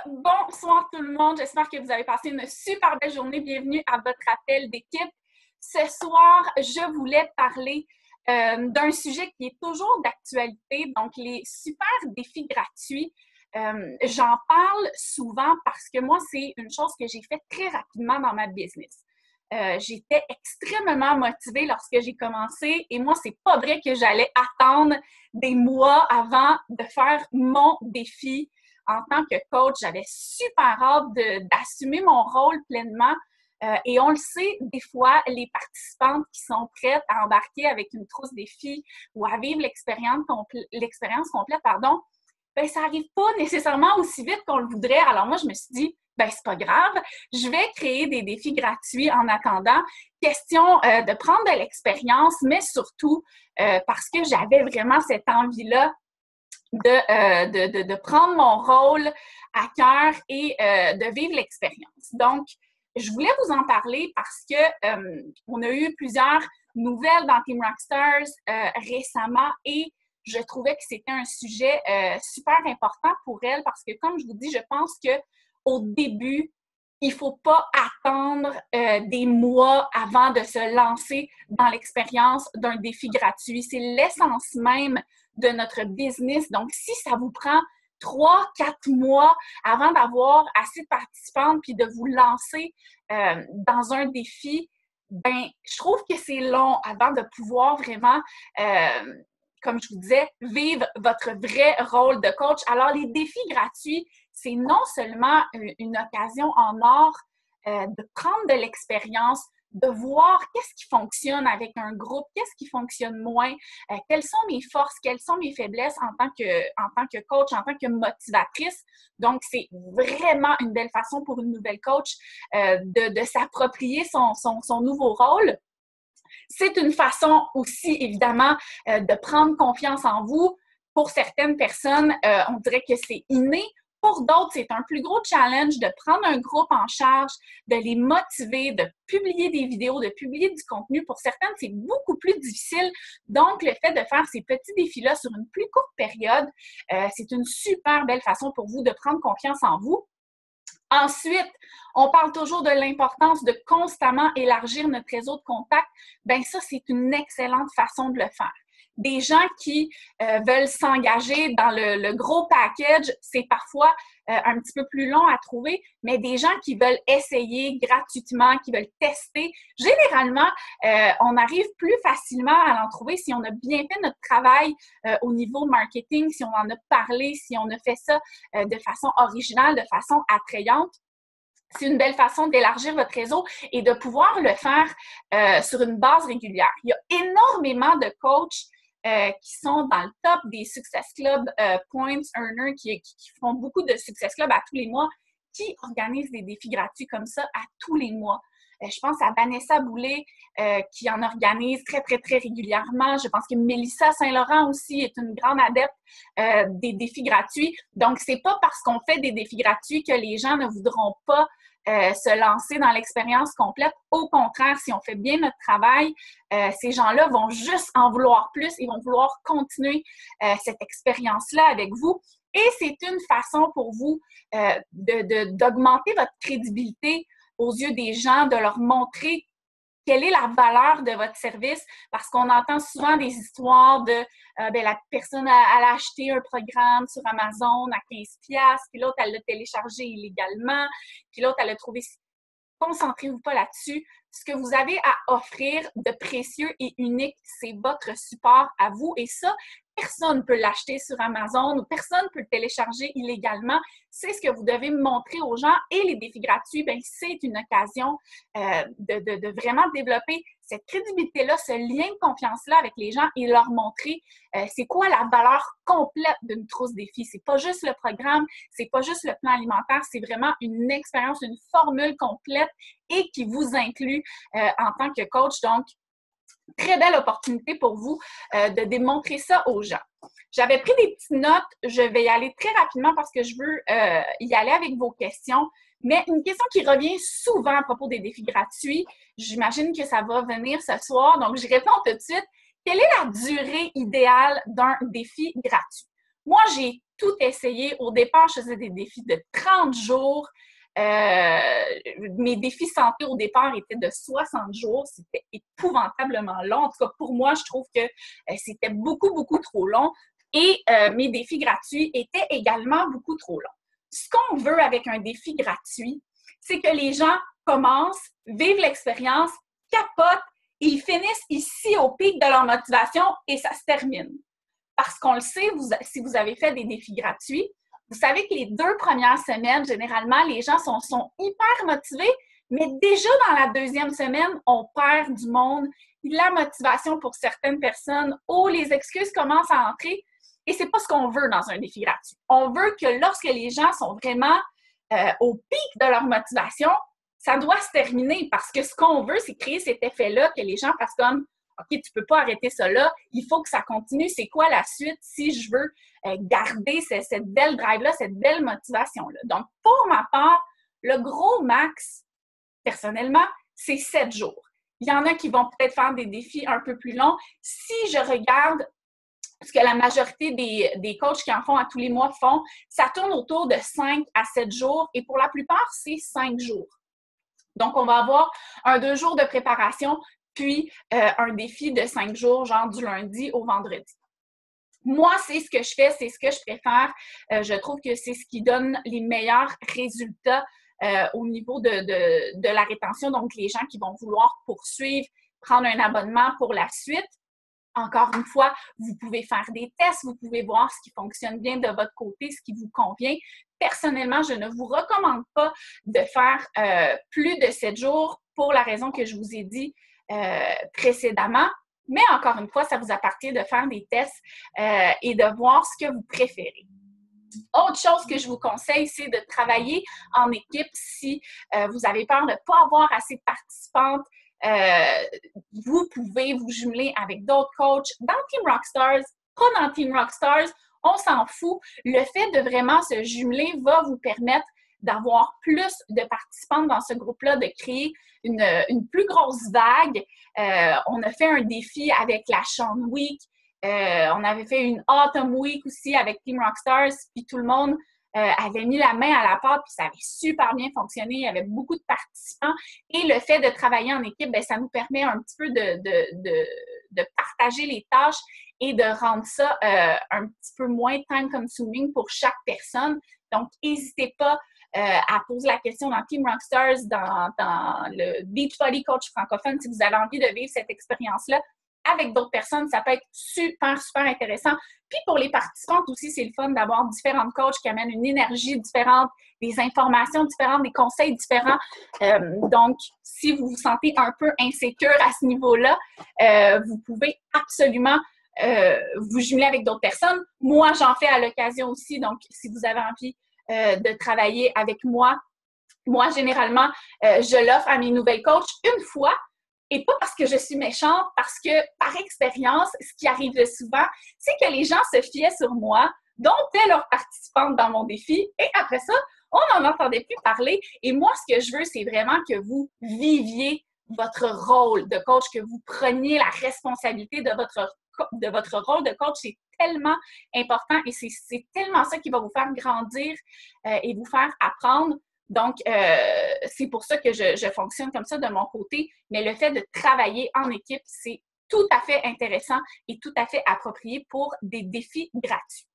Bonsoir tout le monde. J'espère que vous avez passé une super belle journée. Bienvenue à votre appel d'équipe. Ce soir, je voulais parler d'un sujet qui est toujours d'actualité, donc les super défis gratuits. J'en parle souvent parce que moi, c'est une chose que j'ai faite très rapidement dans ma business. J'étais extrêmement motivée lorsque j'ai commencé et moi, c'est pas vrai que j'allais attendre des mois avant de faire mon défi. En tant que coach, j'avais super hâte d'assumer mon rôle pleinement. Et on le sait, des fois, les participantes qui sont prêtes à embarquer avec une trousse défi ou à vivre l'expérience complète, ben, ça n'arrive pas nécessairement aussi vite qu'on le voudrait. Alors moi, je me suis dit, ben c'est pas grave, je vais créer des défis gratuits en attendant. Question de prendre de l'expérience, mais surtout parce que j'avais vraiment cette envie-là de prendre mon rôle à cœur et de vivre l'expérience. Donc, je voulais vous en parler parce que on a eu plusieurs nouvelles dans Team Rockstars récemment et je trouvais que c'était un sujet super important pour elles parce que, comme je vous dis, je pense qu'au début, il ne faut pas attendre des mois avant de se lancer dans l'expérience d'un défi gratuit. C'est l'essence même de notre business. Donc, si ça vous prend 3-4 mois avant d'avoir assez de participantes puis de vous lancer dans un défi, ben, je trouve que c'est long avant de pouvoir vraiment comme je vous disais, vivre votre vrai rôle de coach. Alors, les défis gratuits, c'est non seulement une occasion en or de prendre de l'expérience, de voir qu'est-ce qui fonctionne avec un groupe, qu'est-ce qui fonctionne moins, quelles sont mes forces, quelles sont mes faiblesses en tant que coach, en tant que motivatrice. Donc, c'est vraiment une belle façon pour une nouvelle coach de s'approprier son nouveau rôle. C'est une façon aussi, évidemment, de prendre confiance en vous. Pour certaines personnes, on dirait que c'est inné. Pour d'autres, c'est un plus gros challenge de prendre un groupe en charge, de les motiver, de publier des vidéos, de publier du contenu. Pour certaines, c'est beaucoup plus difficile. Donc, le fait de faire ces petits défis-là sur une plus courte période, c'est une super belle façon pour vous de prendre confiance en vous. Ensuite, on parle toujours de l'importance de constamment élargir notre réseau de contacts. Bien, ça, c'est une excellente façon de le faire. Des gens qui veulent s'engager dans le gros package, c'est parfois un petit peu plus long à trouver, mais des gens qui veulent essayer gratuitement, qui veulent tester, généralement, on arrive plus facilement à l'en trouver si on a bien fait notre travail au niveau marketing, si on en a parlé, si on a fait ça de façon originale, de façon attrayante. C'est une belle façon d'élargir votre réseau et de pouvoir le faire sur une base régulière. Il y a énormément de coachs qui sont dans le top des Success Club Points Earners, qui font beaucoup de Success Club à tous les mois, qui organisent des défis gratuits comme ça à tous les mois. Je pense à Vanessa Boulay qui en organise très, très, très régulièrement. Je pense que Mélissa Saint-Laurent aussi est une grande adepte des défis gratuits. Donc, c'est pas parce qu'on fait des défis gratuits que les gens ne voudront pas se lancer dans l'expérience complète. Au contraire, si on fait bien notre travail, ces gens-là vont juste en vouloir plus. Ils vont vouloir continuer cette expérience-là avec vous. Et c'est une façon pour vous d'augmenter votre crédibilité aux yeux des gens, de leur montrer quelle est la valeur de votre service, parce qu'on entend souvent des histoires de la personne elle a acheté un programme sur Amazon à 15$, puis l'autre, elle l'a téléchargé illégalement, puis l'autre, elle l'a trouvé. Concentrez-vous pas là-dessus. Ce que vous avez à offrir de précieux et unique, c'est votre support à vous. Et ça, personne ne peut l'acheter sur Amazon ou personne ne peut le télécharger illégalement. C'est ce que vous devez montrer aux gens. Et les défis gratuits, bien, c'est une occasion de vraiment développer cette crédibilité-là, ce lien de confiance-là avec les gens et leur montrer c'est quoi la valeur complète d'une trousse défi. C'est pas juste le programme, c'est pas juste le plan alimentaire, c'est vraiment une expérience, une formule complète et qui vous inclut en tant que coach. Donc, très belle opportunité pour vous de démontrer ça aux gens. J'avais pris des petites notes. Je vais y aller très rapidement parce que je veux y aller avec vos questions. Mais une question qui revient souvent à propos des défis gratuits, j'imagine que ça va venir ce soir, donc je réponds tout de suite. Quelle est la durée idéale d'un défi gratuit? Moi, j'ai tout essayé. Au départ, je faisais des défis de 30 jours. Mes défis santé au départ étaient de 60 jours. C'était épouvantablement long. En tout cas, pour moi, je trouve que c'était beaucoup, beaucoup trop long. Et mes défis gratuits étaient également beaucoup trop longs. Ce qu'on veut avec un défi gratuit, c'est que les gens commencent, vivent l'expérience, capotent et ils finissent ici au pic de leur motivation et ça se termine. Parce qu'on le sait, si vous avez fait des défis gratuits, vous savez que les 2 premières semaines, généralement, les gens sont hyper motivés, mais déjà dans la 2e semaine, on perd du monde, la motivation pour certaines personnes, les excuses commencent à entrer et c'est pas ce qu'on veut dans un défi gratuit. On veut que lorsque les gens sont vraiment au pic de leur motivation, ça doit se terminer parce que ce qu'on veut, c'est créer cet effet-là que les gens fassent comme OK, tu peux pas arrêter ça là, il faut que ça continue. C'est quoi la suite si je veux garder cette belle drive-là, cette belle motivation-là? Donc, pour ma part, le gros max, personnellement, c'est 7 jours. Il y en a qui vont peut-être faire des défis un peu plus longs. Si je regarde ce que la majorité des coachs qui en font à tous les mois font, ça tourne autour de 5 à 7 jours et pour la plupart, c'est 5 jours. Donc, on va avoir 2 jours de préparation puis un défi de 5 jours, genre du lundi au vendredi. Moi, c'est ce que je fais, c'est ce que je préfère. Je trouve que c'est ce qui donne les meilleurs résultats au niveau de la rétention. Donc, les gens qui vont vouloir poursuivre, prendre un abonnement pour la suite. Encore une fois, vous pouvez faire des tests, vous pouvez voir ce qui fonctionne bien de votre côté, ce qui vous convient. Personnellement, je ne vous recommande pas de faire plus de 7 jours pour la raison que je vous ai dit précédemment. Mais encore une fois, ça vous appartient de faire des tests et de voir ce que vous préférez. Autre chose que je vous conseille, c'est de travailler en équipe si vous avez peur de ne pas avoir assez de participantes. Vous pouvez vous jumeler avec d'autres coachs dans Team Rockstars, pas dans Team Rockstars, on s'en fout. Le fait de vraiment se jumeler va vous permettre d'avoir plus de participantes dans ce groupe-là, de créer une plus grosse vague. On a fait un défi avec la Sean Week. On avait fait une Autumn Week aussi avec Team Rockstars, puis tout le monde avait mis la main à la pâte, puis ça avait super bien fonctionné. Il y avait beaucoup de participants. Et le fait de travailler en équipe, bien, ça nous permet un petit peu de partager les tâches et de rendre ça un petit peu moins time-consuming pour chaque personne. Donc, n'hésitez pas à poser la question dans Team Rockstars, dans le Beachbody Coach francophone, si vous avez envie de vivre cette expérience-là avec d'autres personnes, ça peut être super, super intéressant. Puis pour les participantes aussi, c'est le fun d'avoir différentes coachs qui amènent une énergie différente, des informations différentes, des conseils différents. Donc, si vous vous sentez un peu insécure à ce niveau-là, vous pouvez absolument vous jumeler avec d'autres personnes. Moi, j'en fais à l'occasion aussi. Donc, si vous avez envie de travailler avec moi, généralement, je l'offre à mes nouvelles coachs une fois. Et pas parce que je suis méchante, parce que par expérience, ce qui arrive souvent, c'est que les gens se fiaient sur moi, domptaient leurs participantes dans mon défi, et après ça, on n'en entendait plus parler. Et moi, ce que je veux, c'est vraiment que vous viviez votre rôle de coach, que vous preniez la responsabilité de votre rôle de coach. C'est tellement important et c'est tellement ça qui va vous faire grandir et vous faire apprendre. Donc, c'est pour ça que je fonctionne comme ça de mon côté. Mais le fait de travailler en équipe, c'est tout à fait intéressant et tout à fait approprié pour des défis gratuits.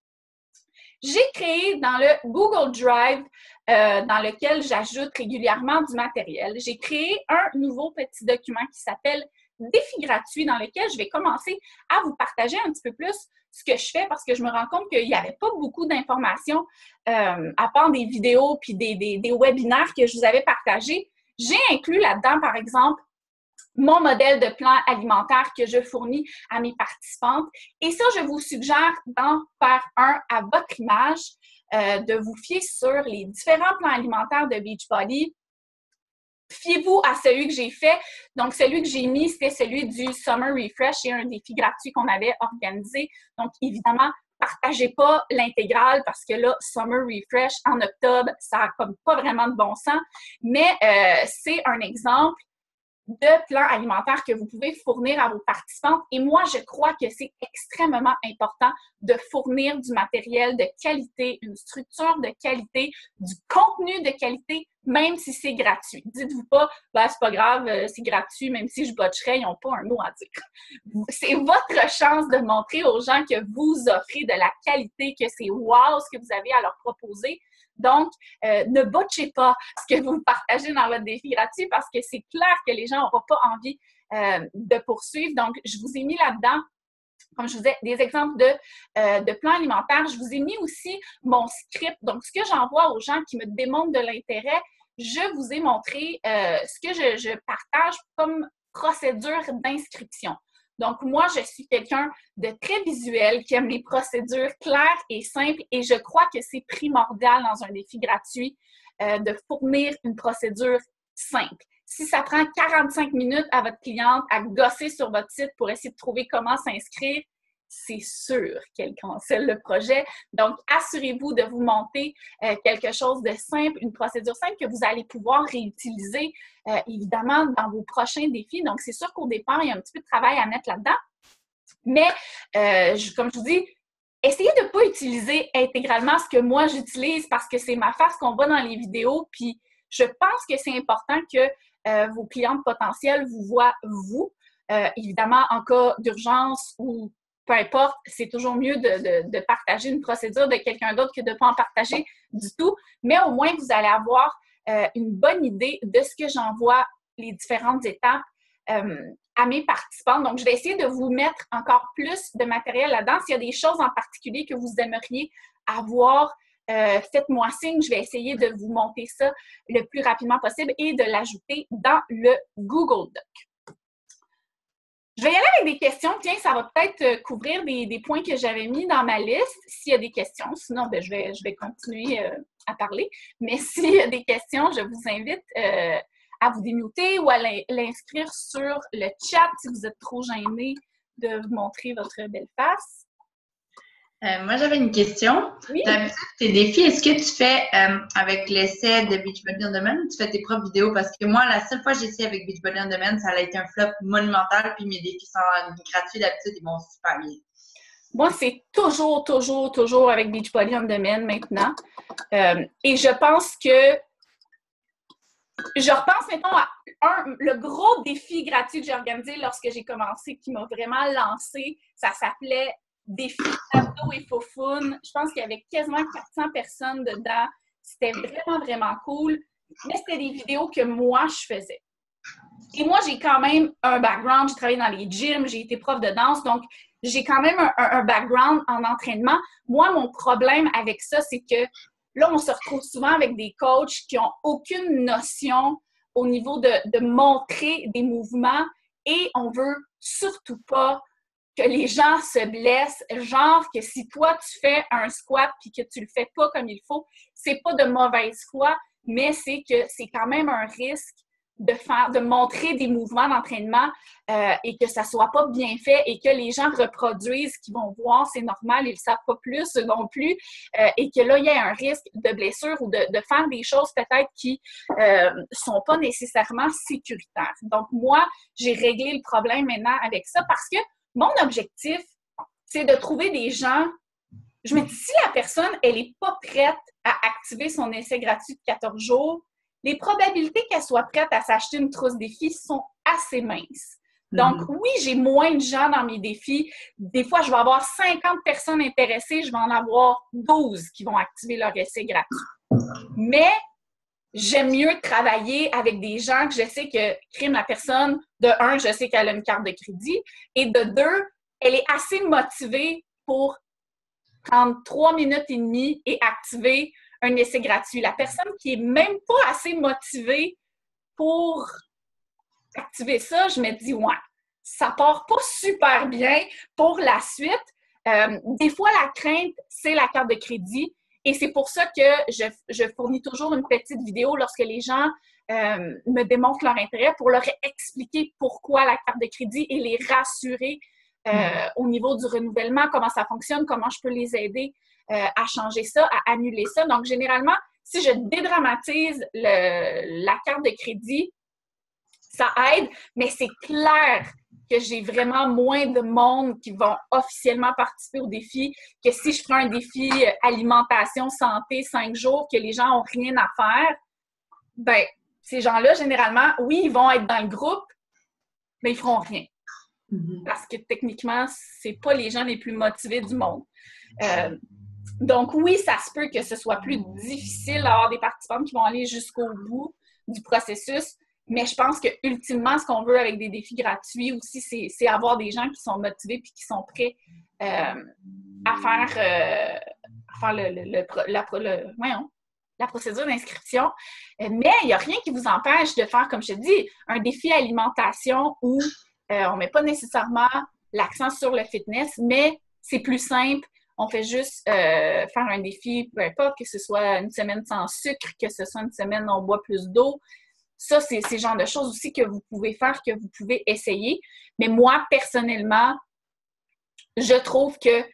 J'ai créé dans le Google Drive, dans lequel j'ajoute régulièrement du matériel, j'ai créé un nouveau petit document qui s'appelle Défi gratuit, dans lequel je vais commencer à vous partager un petit peu plus ce que je fais parce que je me rends compte qu'il n'y avait pas beaucoup d'informations à part des vidéos puis des webinaires que je vous avais partagés. J'ai inclus là-dedans, par exemple, mon modèle de plan alimentaire que je fournis à mes participantes. Et ça, je vous suggère d'en faire un à votre image, de vous fier sur les différents plans alimentaires de Beachbody. Fiez-vous à celui que j'ai fait. Donc, celui que j'ai mis, c'était celui du Summer Refresh et un défi gratuit qu'on avait organisé. Donc, évidemment, partagez pas l'intégrale parce que là, Summer Refresh en octobre, ça n'a comme pas vraiment de bon sens. Mais c'est un exemple de plans alimentaires que vous pouvez fournir à vos participantes. Et moi, je crois que c'est extrêmement important de fournir du matériel de qualité, une structure de qualité, du contenu de qualité, même si c'est gratuit. Dites-vous pas, ben, c'est pas grave, c'est gratuit, même si je botcherais, ils n'ont pas un mot à dire. C'est votre chance de montrer aux gens que vous offrez de la qualité, que c'est wow ce que vous avez à leur proposer. Donc, ne botchez pas ce que vous partagez dans votre défi gratuit parce que c'est clair que les gens n'auront pas envie de poursuivre. Donc, je vous ai mis là-dedans, comme je vous disais, des exemples de plans alimentaires. Je vous ai mis aussi mon script. Donc, ce que j'envoie aux gens qui me démontrent de l'intérêt, je vous ai montré ce que je partage comme procédure d'inscription. Donc, moi, je suis quelqu'un de très visuel, qui aime les procédures claires et simples, et je crois que c'est primordial dans un défi gratuit de fournir une procédure simple. Si ça prend 45 minutes à votre cliente à gosser sur votre site pour essayer de trouver comment s'inscrire, c'est sûr qu'elle cancelle le projet. Donc, assurez-vous de vous monter quelque chose de simple, une procédure simple que vous allez pouvoir réutiliser, évidemment, dans vos prochains défis. Donc, c'est sûr qu'au départ, il y a un petit peu de travail à mettre là-dedans. Mais, comme je vous dis, essayez de ne pas utiliser intégralement ce que moi j'utilise parce que c'est ma face qu'on voit dans les vidéos. Puis, je pense que c'est important que vos clientes potentielles vous voient, vous. Évidemment, en cas d'urgence ou peu importe, c'est toujours mieux de partager une procédure de quelqu'un d'autre que de ne pas en partager du tout. Mais au moins, vous allez avoir une bonne idée de ce que j'envoie, les différentes étapes à mes participants. Donc, je vais essayer de vous mettre encore plus de matériel là-dedans. S'il y a des choses en particulier que vous aimeriez avoir, faites-moi signe. Je vais essayer de vous monter ça le plus rapidement possible et de l'ajouter dans le Google Doc. Je vais y aller avec des questions. Tiens, ça va peut-être couvrir des points que j'avais mis dans ma liste, s'il y a des questions. Sinon, ben, je vais continuer à parler. Mais s'il y a des questions, je vous invite à vous démuter ou à l'inscrire sur le chat si vous êtes trop gêné de vous montrer votre belle face. Moi, j'avais une question. Oui. D'habitude, tes défis, est-ce que tu fais avec l'essai de Beachbody on Demand ou tu fais tes propres vidéos? Parce que moi, la seule fois que j'ai essayé avec Beachbody on Demand, ça a été un flop monumental. Puis mes défis sont gratuits d'habitude, ils vont super bien. Moi, c'est toujours avec Beachbody on Demand maintenant. Et je pense que je repense, mettons, à le gros défi gratuit que j'ai organisé lorsque j'ai commencé, qui m'a vraiment lancé. Ça s'appelait Défi abdos et faux-foune. Je pense qu'il y avait quasiment 400 personnes dedans. C'était vraiment cool. Mais c'était des vidéos que moi, je faisais. Et moi, j'ai quand même un background. J'ai travaillé dans les gyms, j'ai été prof de danse. Donc, j'ai quand même un background en entraînement. Moi, mon problème avec ça, c'est que là, on se retrouve souvent avec des coachs qui n'ont aucune notion au niveau de montrer des mouvements et on veut surtout pas que les gens se blessent. Genre que si toi, tu fais un squat puis que tu le fais pas comme il faut, c'est pas de mauvaise foi, mais c'est que c'est quand même un risque de montrer des mouvements d'entraînement et que ça soit pas bien fait et que les gens reproduisent ce qu'ils vont voir, c'est normal, ils ne savent pas plus non plus et que là, il y a un risque de blessure ou de faire des choses peut-être qui sont pas nécessairement sécuritaires. Donc, moi, j'ai réglé le problème maintenant avec ça parce que mon objectif, c'est de trouver des gens. Je me dis, si la personne, elle n'est pas prête à activer son essai gratuit de 14 jours, les probabilités qu'elle soit prête à s'acheter une trousse défi sont assez minces. Donc, oui, j'ai moins de gens dans mes défis. Des fois, je vais avoir 50 personnes intéressées, je vais en avoir 12 qui vont activer leur essai gratuit. Mais j'aime mieux travailler avec des gens que je sais que, crime, la personne, de un, je sais qu'elle a une carte de crédit, et de deux, elle est assez motivée pour prendre 3 minutes et demie et activer un essai gratuit. La personne qui n'est même pas assez motivée pour activer ça, je me dis, ouais, ça part pas super bien pour la suite. Des fois, la crainte, c'est la carte de crédit. Et c'est pour ça que je fournis toujours une petite vidéo lorsque les gens me démontrent leur intérêt pour leur expliquer pourquoi la carte de crédit et les rassurer au niveau du renouvellement, comment ça fonctionne, comment je peux les aider à changer ça, à annuler ça. Donc, généralement, si je dédramatise la carte de crédit, ça aide, mais c'est clair que j'ai vraiment moins de monde qui vont officiellement participer au défi que si je prends un défi alimentation, santé, 5 jours, que les gens n'ont rien à faire. Ben, ces gens-là, généralement, oui, ils vont être dans le groupe, mais ils feront rien. Parce que techniquement, c'est pas les gens les plus motivés du monde. Donc oui, ça se peut que ce soit plus difficile d'avoir des participants qui vont aller jusqu'au bout du processus, mais je pense que ultimement, ce qu'on veut avec des défis gratuits aussi, c'est avoir des gens qui sont motivés et qui sont prêts à faire la procédure d'inscription. Mais il n'y a rien qui vous empêche de faire, comme je te dis, un défi alimentation où on ne met pas nécessairement l'accent sur le fitness, mais c'est plus simple. On fait juste faire un défi, peu importe, que ce soit une semaine sans sucre, que ce soit une semaine où on boit plus d'eau. Ça, c'est le genre de choses aussi que vous pouvez faire, que vous pouvez essayer. Mais moi, personnellement, je trouve que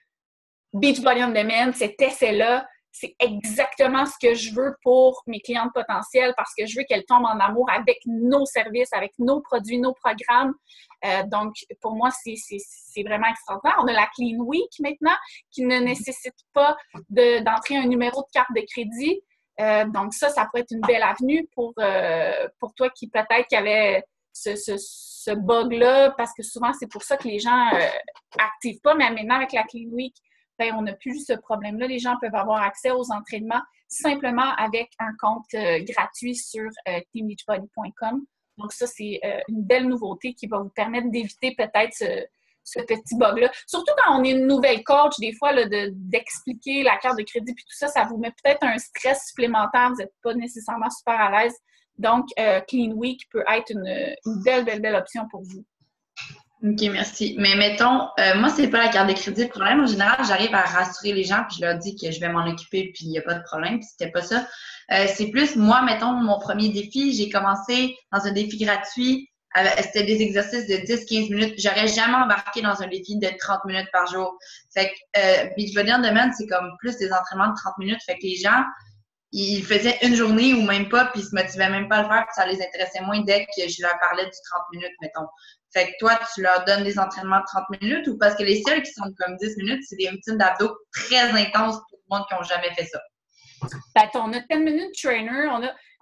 Beachbody On Demand, cet essai-là, c'est exactement ce que je veux pour mes clientes potentielles parce que je veux qu'elles tombent en amour avec nos services, avec nos produits, nos programmes. Donc, pour moi, c'est vraiment extraordinaire. On a la Clean Week maintenant qui ne nécessite pas d'entrer un numéro de carte de crédit. Donc, ça pourrait être une belle avenue pour toi qui peut-être qui avait ce bug-là parce que souvent, c'est pour ça que les gens activent pas. Mais maintenant, avec la Clean Week, ben, on n'a plus ce problème-là. Les gens peuvent avoir accès aux entraînements simplement avec un compte gratuit sur teambeachbody.com. Donc ça, c'est une belle nouveauté qui va vous permettre d'éviter peut-être ce petit bug-là. Surtout quand on est une nouvelle coach, des fois, là, d'expliquer la carte de crédit puis tout ça, ça vous met peut-être un stress supplémentaire. Vous n'êtes pas nécessairement super à l'aise. Donc, Clean Week peut être une belle option pour vous. OK, merci. Mais mettons, moi, c'est pas la carte de crédit le problème. En général, j'arrive à rassurer les gens, puis je leur dis que je vais m'en occuper, puis il n'y a pas de problème, puis c'était pas ça. C'est plus, moi, mettons, mon premier défi, j'ai commencé dans un défi gratuit. C'était des exercices de 10-15 minutes. J'aurais jamais embarqué dans un défi de 30 minutes par jour. Fait que Beachbody On Demand, c'est comme plus des entraînements de 30 minutes. Fait que les gens, ils faisaient une journée ou même pas, puis ils se motivaient même pas à le faire, puis ça les intéressait moins dès que je leur parlais du 30 minutes, mettons. Fait que toi, tu leur donnes des entraînements de 30 minutes ou parce que les seuls qui sont comme 10 minutes, c'est des routines d'abdos très intenses pour le monde qui n'ont jamais fait ça. Ben, on a 10 minutes trainer,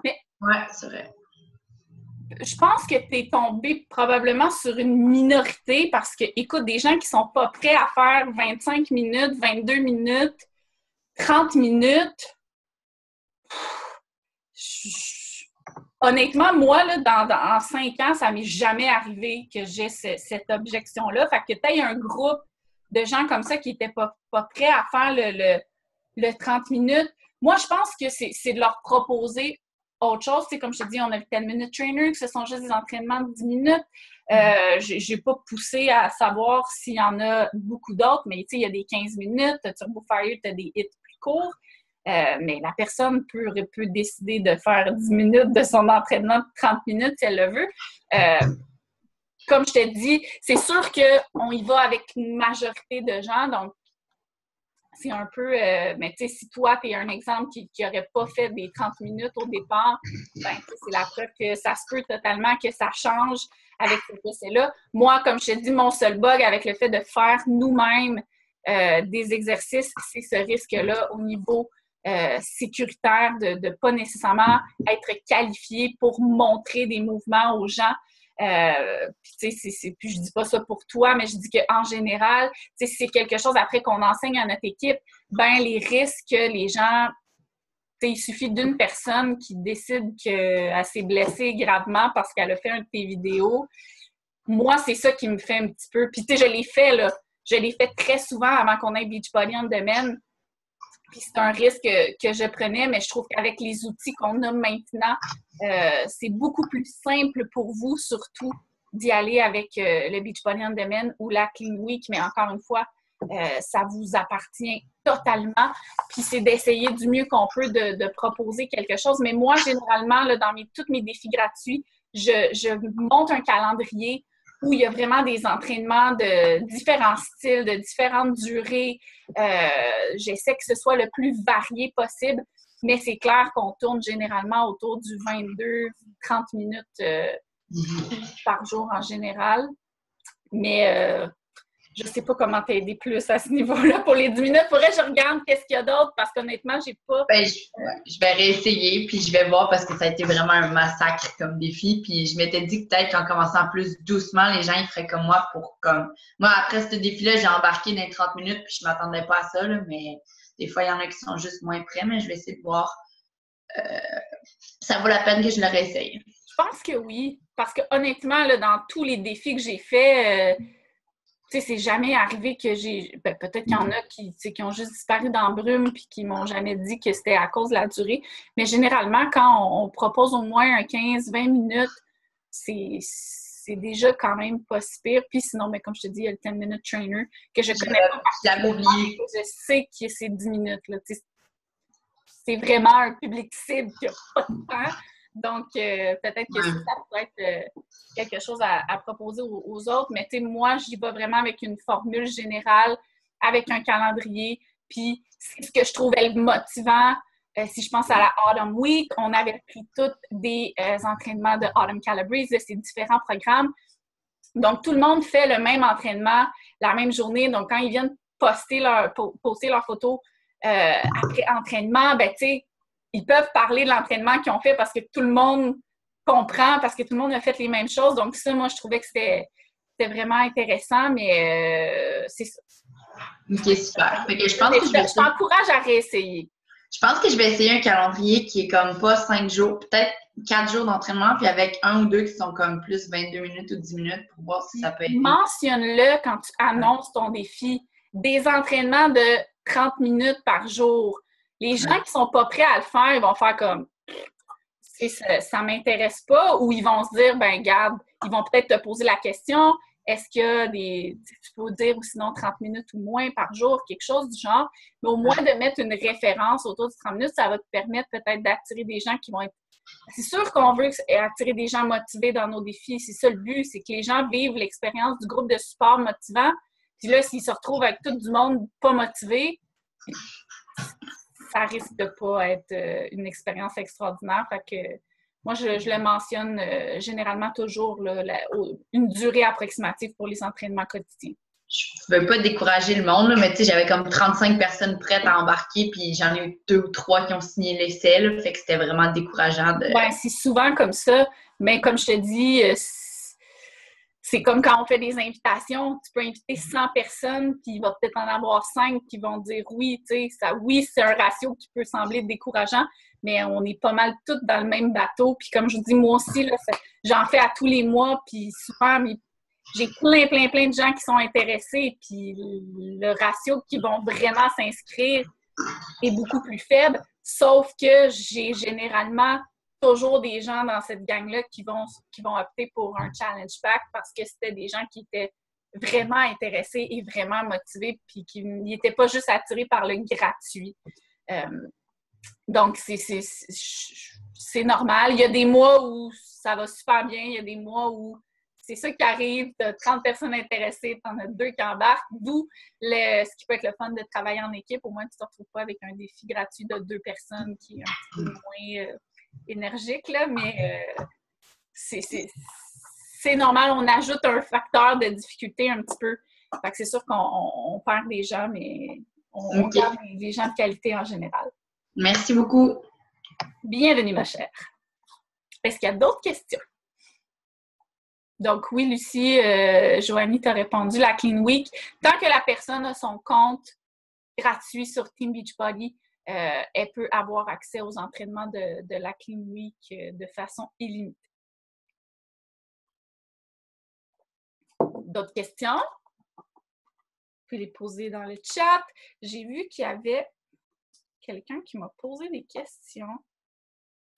mais ouais, c'est vrai. Je pense que tu es tombé probablement sur une minorité parce que, écoute, des gens qui sont pas prêts à faire 25 minutes, 22 minutes, 30 minutes, honnêtement, moi, là, en 5 ans, ça m'est jamais arrivé que j'ai cette objection-là. Fait que tu aies un groupe de gens comme ça qui n'étaient pas prêts à faire le 30 minutes. Moi, je pense que c'est de leur proposer autre chose. C'est comme je te dis, on a le 10 minute trainer, que ce sont juste des entraînements de 10 minutes. J'ai pas poussé à savoir s'il y en a beaucoup d'autres, mais tu sais, il y a des 15 minutes. Turbo Fire, tu as des hits plus courts. Mais la personne peut décider de faire 10 minutes de son entraînement de 30 minutes si elle le veut. Comme je te dis, c'est sûr qu'on y va avec une majorité de gens, donc c'est un peu... mais tu sais, si toi, tu es un exemple qui n'aurait pas fait des 30 minutes au départ, ben, c'est la preuve que ça se peut totalement que ça change avec cet essai-là. Moi, comme je te dis, mon seul bug avec le fait de faire nous-mêmes des exercices, c'est ce risque-là au niveau sécuritaire de ne pas nécessairement être qualifié pour montrer des mouvements aux gens. Puis je dis pas ça pour toi, mais je dis qu'en général, si c'est quelque chose après qu'on enseigne à notre équipe, ben les risques que les gens, il suffit d'une personne qui décide qu'elle s'est blessée gravement parce qu'elle a fait un de tes vidéos. Moi, c'est ça qui me fait un petit peu. Puis je l'ai fait, là. Je l'ai fait très souvent avant qu'on ait Beachbody On Demand. Puis c'est un risque que je prenais, mais je trouve qu'avec les outils qu'on a maintenant, c'est beaucoup plus simple pour vous, surtout, d'y aller avec le Beachbody On Demand ou la Clean Week. Mais encore une fois, ça vous appartient totalement. Puis c'est d'essayer du mieux qu'on peut de proposer quelque chose. Mais moi, généralement, là, dans tous mes défis gratuits, je monte un calendrier où il y a vraiment des entraînements de différents styles, de différentes durées. J'essaie que ce soit le plus varié possible, mais c'est clair qu'on tourne généralement autour du 22-30 minutes par jour en général. Mais je ne sais pas comment t'aider plus à ce niveau-là pour les 10 minutes. Faudrait que je regarde qu'est-ce qu'il y a d'autre parce qu'honnêtement, j'ai pas... Je vais réessayer, puis je vais voir parce que ça a été vraiment un massacre comme défi. Puis je m'étais dit que peut-être qu'en commençant plus doucement, les gens ils feraient comme moi pour comme... Moi, après ce défi-là, j'ai embarqué dans les 30 minutes, puis je m'attendais pas à ça, là, mais des fois, il y en a qui sont juste moins prêts, mais je vais essayer de voir. Ça vaut la peine que je le réessaye. Je pense que oui, parce que honnêtement, là, dans tous les défis que j'ai faits, tu sais, c'est jamais arrivé que j'ai... Ben, peut-être qu'il y en a qui ont juste disparu dans la brume puis qui m'ont jamais dit que c'était à cause de la durée. Mais généralement, quand on propose au moins un 15-20 minutes, c'est déjà quand même pas si pire. Puis sinon, mais comme je te dis, il y a le 10-minute trainer que je connais pas particulièrement. Je sais que c'est 10 minutes. Là, c'est vraiment un public cible qui n'a pas de temps. Donc, peut-être que ça pourrait être quelque chose à proposer aux autres. Mais tu sais, moi, j'y vais vraiment avec une formule générale, avec un calendrier. Puis, ce que je trouvais motivant, si je pense à la Autumn Week, on avait pris tous des entraînements de Autumn Calabrese, de ces différents programmes. Donc, tout le monde fait le même entraînement la même journée. Donc, quand ils viennent poster leur photo après entraînement, ben tu sais, ils peuvent parler de l'entraînement qu'ils ont fait parce que tout le monde comprend, parce que tout le monde a fait les mêmes choses. Donc ça, moi, je trouvais que c'était vraiment intéressant, mais c'est ça. OK, super. Fait que je pense que je t'encourage à réessayer. Je pense que je vais essayer un calendrier qui est comme pas 5 jours, peut-être 4 jours d'entraînement, puis avec 1 ou 2 qui sont comme plus 22 minutes ou 10 minutes pour voir si ça peut aider. Mentionne-le quand tu annonces ton défi. Des entraînements de 30 minutes par jour. Les gens qui sont pas prêts à le faire, ils vont faire comme ça m'intéresse pas, ou ils vont se dire, ben garde, ils vont peut-être te poser la question, est-ce qu'il y a tu peux dire, ou sinon 30 minutes ou moins par jour, quelque chose du genre, mais au moins de mettre une référence autour de 30 minutes, ça va te permettre peut-être d'attirer des gens qui vont être... C'est sûr qu'on veut attirer des gens motivés dans nos défis, c'est ça le but, c'est que les gens vivent l'expérience du groupe de support motivant, puis là, s'ils se retrouvent avec tout du monde pas motivé, ça risque de pas être une expérience extraordinaire. Fait que moi, je le mentionne généralement toujours, là, une durée approximative pour les entraînements quotidiens. Je ne veux pas décourager le monde, là, mais tu sais, j'avais comme 35 personnes prêtes à embarquer, puis j'en ai eu 2 ou 3 qui ont signé l'essai, là, fait que c'était vraiment décourageant. Ben, c'est souvent comme ça, mais comme je te dis, c'est comme quand on fait des invitations, tu peux inviter 100 personnes, puis il va peut-être en avoir 5 qui vont dire oui, tu sais, oui, c'est un ratio qui peut sembler décourageant, mais on est pas mal toutes dans le même bateau. Puis comme je vous dis, moi aussi, là, j'en fais à tous les mois, puis souvent, j'ai plein de gens qui sont intéressés, puis le ratio qui vont vraiment s'inscrire est beaucoup plus faible, sauf que j'ai généralement toujours des gens dans cette gang-là qui vont opter pour un challenge pack parce que c'était des gens qui étaient vraiment intéressés et vraiment motivés puis qui n'étaient pas juste attirés par le gratuit. Donc, c'est normal. Il y a des mois où ça va super bien, il y a des mois où c'est ça qui arrive, tu as 30 personnes intéressées, tu en as 2 qui embarquent, d'où ce qui peut être le fun de travailler en équipe. Au moins, tu ne te retrouves pas avec un défi gratuit de 2 personnes qui est un petit peu moins énergique, là, mais c'est normal. On ajoute un facteur de difficulté un petit peu. Fait que c'est sûr qu'on perd des gens, mais on garde des gens de qualité en général. Merci beaucoup. Bienvenue, ma chère. Est-ce qu'il y a d'autres questions? Donc, oui, Lucie, Joanie t'a répondu, la Clean Week. Tant que la personne a son compte gratuit sur Team Beachbody, elle peut avoir accès aux entraînements de la Clean Week de façon illimitée. D'autres questions? Vous pouvez les poser dans le chat. J'ai vu qu'il y avait quelqu'un qui m'a posé des questions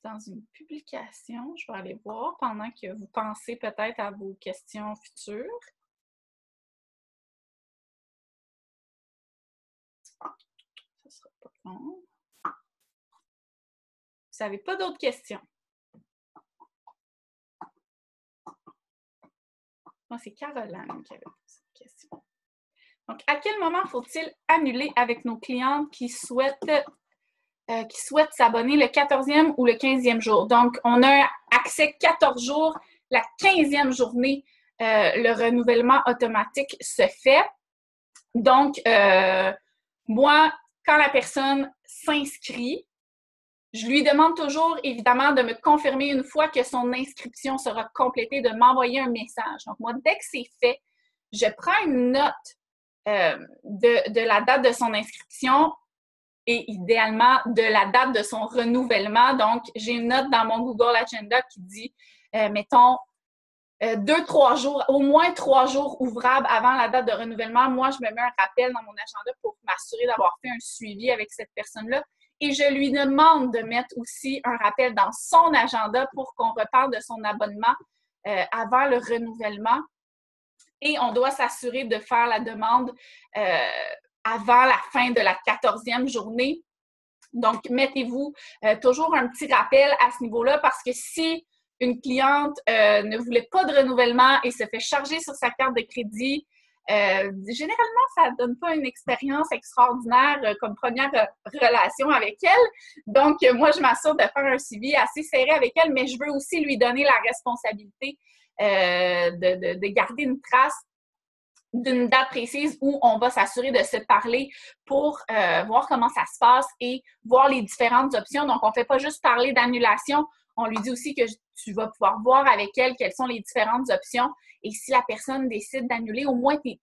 dans une publication. Je vais aller voir pendant que vous pensez peut-être à vos questions futures. Ce sera pas long. Vous n'avez pas d'autres questions? Moi, c'est Caroline qui avait posé cette question. Donc, à quel moment faut-il annuler avec nos clientes qui souhaitent s'abonner le 14e ou le 15e jour? Donc, on a accès 14 jours la 15e journée, le renouvellement automatique se fait. Donc, moi, quand la personne s'inscrit, je lui demande toujours, évidemment, de me confirmer une fois que son inscription sera complétée, de m'envoyer un message. Donc, moi, dès que c'est fait, je prends une note de la date de son inscription et idéalement de la date de son renouvellement. Donc, j'ai une note dans mon Google Agenda qui dit, mettons, 2-3 jours, au moins 3 jours ouvrables avant la date de renouvellement. Moi, je me mets un rappel dans mon agenda pour m'assurer d'avoir fait un suivi avec cette personne-là. Et je lui demande de mettre aussi un rappel dans son agenda pour qu'on reparle de son abonnement avant le renouvellement. Et on doit s'assurer de faire la demande avant la fin de la 14e journée. Donc, mettez-vous toujours un petit rappel à ce niveau-là parce que si une cliente ne voulait pas de renouvellement et se fait charger sur sa carte de crédit, généralement, ça ne donne pas une expérience extraordinaire comme première relation avec elle. Donc, moi, je m'assure de faire un suivi assez serré avec elle, mais je veux aussi lui donner la responsabilité de garder une trace d'une date précise où on va s'assurer de se parler pour voir comment ça se passe et voir les différentes options. Donc, on ne fait pas juste parler d'annulation, on lui dit aussi que tu vas pouvoir voir avec elle quelles sont les différentes options. Et si la personne décide d'annuler, au moins tu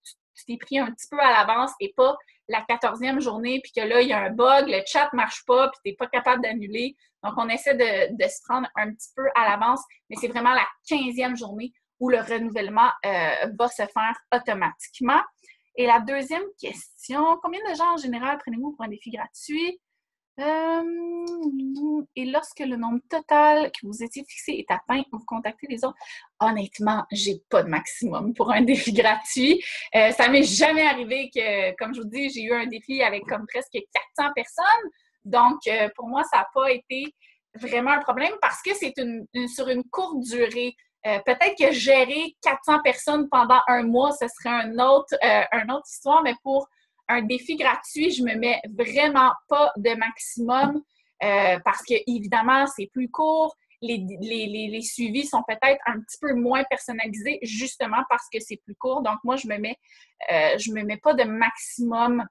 t'es pris un petit peu à l'avance et pas la 14e journée, puis que là, il y a un bug, le chat ne marche pas, puis tu n'es pas capable d'annuler. Donc, on essaie de se prendre un petit peu à l'avance, mais c'est vraiment la 15e journée où le renouvellement va se faire automatiquement. Et la deuxième question, combien de gens en général prenez-vous pour un défi gratuit? Et lorsque le nombre total que vous étiez fixé est atteint, vous contactez les autres. Honnêtement, j'ai pas de maximum pour un défi gratuit. Ça m'est jamais arrivé que, comme je vous dis, j'ai eu un défi avec comme presque 400 personnes. Donc, pour moi, ça n'a pas été vraiment un problème parce que c'est sur une courte durée. Peut-être que gérer 400 personnes pendant un mois, ce serait une autre histoire, mais pour un défi gratuit, je me mets vraiment pas de maximum parce que, évidemment, c'est plus court. Les suivis sont peut-être un petit peu moins personnalisés justement parce que c'est plus court. Donc, moi, je me mets pas de maximum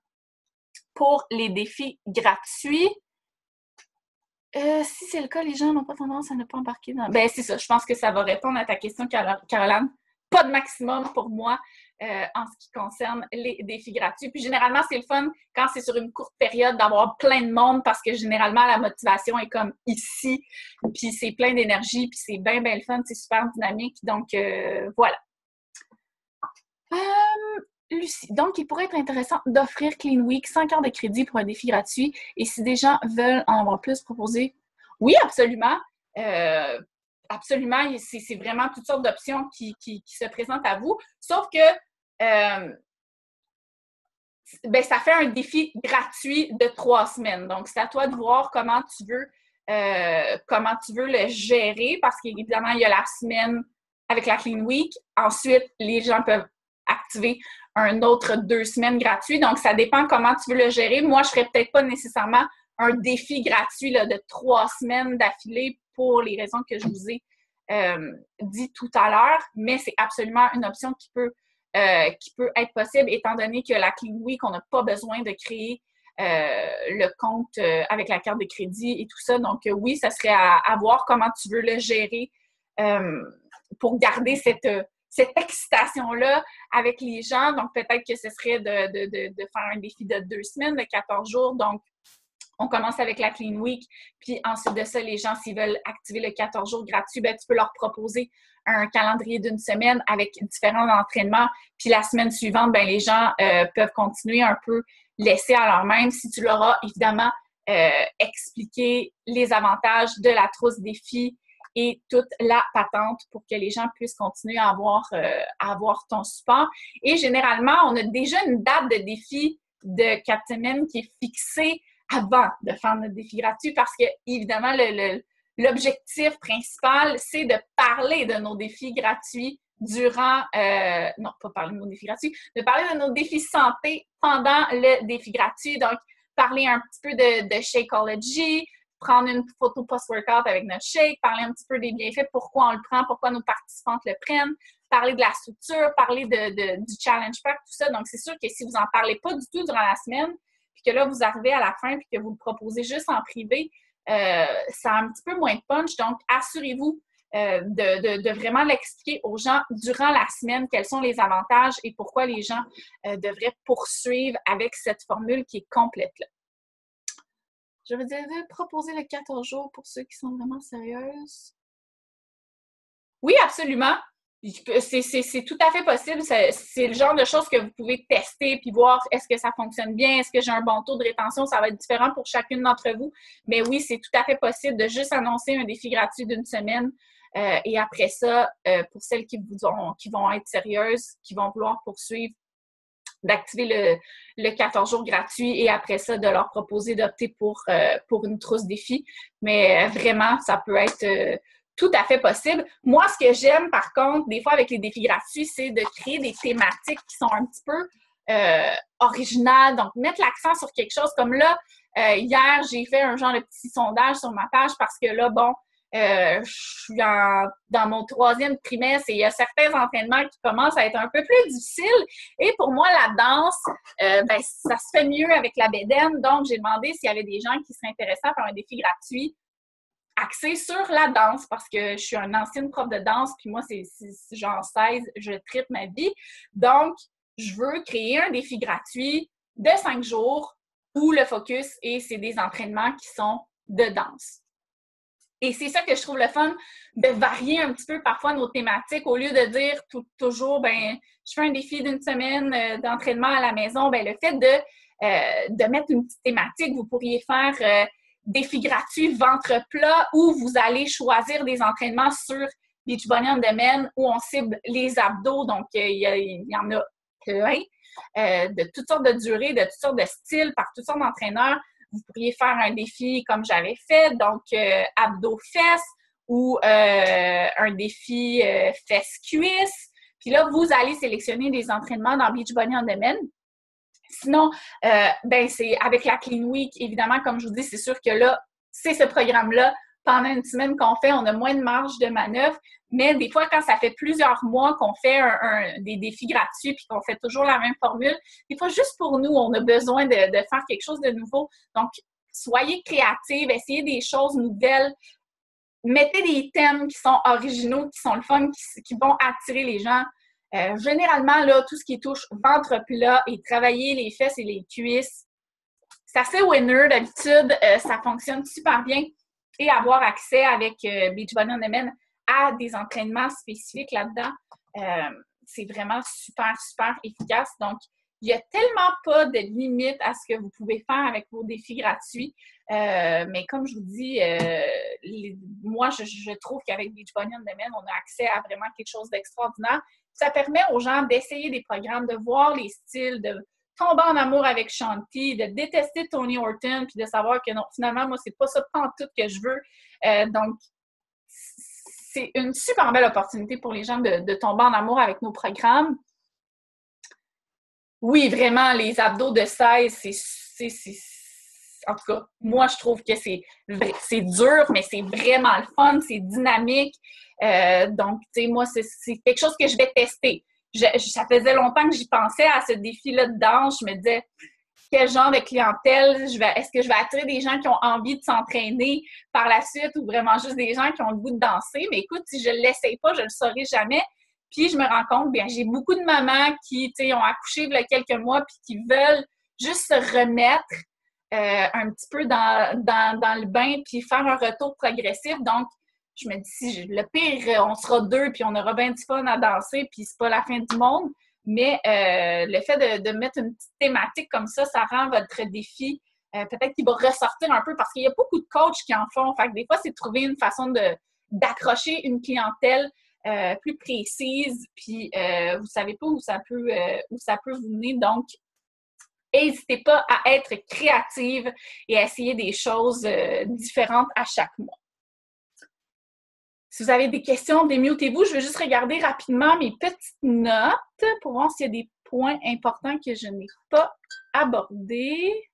pour les défis gratuits. Si c'est le cas, les gens n'ont pas tendance à ne pas embarquer dans... Ben, c'est ça. Je pense que ça va répondre à ta question, Caroline. Pas de maximum pour moi en ce qui concerne les défis gratuits. Puis généralement, c'est le fun quand c'est sur une courte période d'avoir plein de monde parce que généralement, la motivation est comme ici. Puis c'est plein d'énergie, puis c'est bien, bien le fun. C'est super dynamique. Donc, voilà. Lucie, donc il pourrait être intéressant d'offrir Clean Week 100 cartes de crédit pour un défi gratuit. Et si des gens veulent en avoir plus, proposer. Oui, absolument. Absolument. C'est vraiment toutes sortes d'options qui se présentent à vous. Sauf que ça fait un défi gratuit de 3 semaines. Donc, c'est à toi de voir comment tu veux le gérer parce qu'évidemment, il y a la semaine avec la Clean Week. Ensuite, les gens peuvent activer un autre 2 semaines gratuit. Donc, ça dépend comment tu veux le gérer. Moi, je ne ferais peut-être pas nécessairement un défi gratuit là, de 3 semaines d'affilée pour les raisons que je vous ai dit tout à l'heure, mais c'est absolument une option qui peut être possible étant donné que la Clean Week, on n'a pas besoin de créer le compte avec la carte de crédit et tout ça. Donc, oui, ça serait à voir comment tu veux le gérer pour garder cette excitation-là avec les gens. Donc, peut-être que ce serait de faire un défi de 2 semaines, de 14 jours. Donc, on commence avec la Clean Week. Puis ensuite de ça, les gens, s'ils veulent activer le 14 jours gratuit, ben, tu peux leur proposer un calendrier d'une semaine avec différents entraînements. Puis la semaine suivante, ben, les gens peuvent continuer un peu laisser à leur même si tu leur as évidemment expliqué les avantages de la trousse défi et toute la patente pour que les gens puissent continuer à avoir ton support. Et généralement, on a déjà une date de défi de 4 semaines qui est fixée avant de faire notre défi gratuit parce que, évidemment, l'objectif principal, c'est de parler de nos défis gratuits durant... non, pas parler de nos défis gratuits, de parler de nos défis santé pendant le défi gratuit. Donc, parler un petit peu de Shakeology, prendre une photo post-workout avec notre shake, parler un petit peu des bienfaits, pourquoi on le prend, pourquoi nos participantes le prennent, parler de la structure, parler du challenge pack, tout ça. Donc, c'est sûr que si vous n'en parlez pas du tout durant la semaine, puis que là, vous arrivez à la fin, puis que vous le proposez juste en privé, ça a un petit peu moins de punch. Donc, assurez-vous de vraiment l'expliquer aux gens durant la semaine quels sont les avantages et pourquoi les gens devraient poursuivre avec cette formule qui est complète-là. Je vous avais proposé le 14 jours pour ceux qui sont vraiment sérieuses. Oui, absolument. C'est tout à fait possible. C'est le genre de choses que vous pouvez tester puis voir est-ce que ça fonctionne bien, est-ce que j'ai un bon taux de rétention. Ça va être différent pour chacune d'entre vous. Mais oui, c'est tout à fait possible de juste annoncer un défi gratuit d'une semaine. Et après ça, pour celles qui vont être sérieuses, qui vont vouloir poursuivre, d'activer le 14 jours gratuit et après ça, de leur proposer d'opter pour une trousse défi. Mais vraiment, ça peut être tout à fait possible. Moi, ce que j'aime, par contre, des fois avec les défis gratuits, c'est de créer des thématiques qui sont un petit peu originales. Donc, mettre l'accent sur quelque chose. Comme là, hier, j'ai fait un genre de petit sondage sur ma page parce que là, bon, je suis dans mon 3e trimestre et il y a certains entraînements qui commencent à être un peu plus difficiles. Et pour moi, la danse, ça se fait mieux avec la bédaine. Donc, j'ai demandé s'il y avait des gens qui seraient intéressés à faire un défi gratuit axé sur la danse parce que je suis une ancienne prof de danse puis moi, c'est genre 16, je tripe ma vie. Donc, je veux créer un défi gratuit de 5 jours où le focus c'est des entraînements qui sont de danse. Et c'est ça que je trouve le fun, de varier un petit peu parfois nos thématiques. Au lieu de dire toujours, je fais un défi d'une semaine d'entraînement à la maison, le fait de mettre une petite thématique, vous pourriez faire défi gratuit ventre plat où vous allez choisir des entraînements sur Beachbody On Demand où on cible les abdos. Donc, il y en a plein de toutes sortes de durées, de toutes sortes de styles, par toutes sortes d'entraîneurs. Vous pourriez faire un défi comme j'avais fait, donc abdos-fesses ou un défi fesses-cuisses. Puis là, vous allez sélectionner des entraînements dans Beachbody On Demand. Sinon, c'est avec la Clean Week, évidemment, comme je vous dis, c'est sûr que là, c'est ce programme-là. Pendant une semaine qu'on fait, on a moins de marge de manœuvre. Mais des fois, quand ça fait plusieurs mois qu'on fait des défis gratuits puis qu'on fait toujours la même formule, des fois, juste pour nous, on a besoin de faire quelque chose de nouveau. Donc, soyez créatifs, essayez des choses nouvelles. Mettez des thèmes qui sont originaux, qui sont le fun, qui vont attirer les gens. Généralement, là, tout ce qui touche ventre plat et travailler les fesses et les cuisses, c'est assez winner. D'habitude, ça fonctionne super bien. Et avoir accès avec Beachbody On Demand à des entraînements spécifiques là-dedans, c'est vraiment super, super efficace. Donc, il n'y a tellement pas de limite à ce que vous pouvez faire avec vos défis gratuits. Mais comme je vous dis, moi, je trouve qu'avec Beachbody On Demand, on a accès à vraiment quelque chose d'extraordinaire. Ça permet aux gens d'essayer des programmes, de voir les styles, de tomber en amour avec Shanti, de détester Tony Horton, puis de savoir que non, finalement, moi, c'est pas ça pantoute que je veux. Donc, c'est une super belle opportunité pour les gens de tomber en amour avec nos programmes. Oui, vraiment, les abdos de 16, en tout cas, moi, je trouve que c'est dur, mais c'est vraiment le fun, c'est dynamique. Donc, tu sais, moi, c'est quelque chose que je vais tester. Ça faisait longtemps que j'y pensais à ce défi-là de danse. Je me disais, quel genre de clientèle est-ce que je vais attirer des gens qui ont envie de s'entraîner par la suite ou vraiment juste des gens qui ont le goût de danser? Mais écoute, si je ne l'essaye pas, je ne le saurai jamais. Puis, je me rends compte, bien, j'ai beaucoup de mamans qui, tu sais, ont accouché il y a quelques mois puis qui veulent juste se remettre un petit peu dans le bain puis faire un retour progressif. Donc, je me dis, le pire, on sera 2 puis on aura bien du fun à danser puis c'est pas la fin du monde. Mais le fait de mettre une petite thématique comme ça rend votre défi peut-être qu'il va ressortir un peu parce qu'il y a beaucoup de coachs qui en font. Fait que des fois, c'est de trouver une façon d'accrocher une clientèle plus précise, puis vous ne savez pas où ça peut vous mener. Donc, n'hésitez pas à être créative et à essayer des choses différentes à chaque mois. Si vous avez des questions, démutez-vous. Je vais juste regarder rapidement mes petites notes pour voir s'il y a des points importants que je n'ai pas abordés.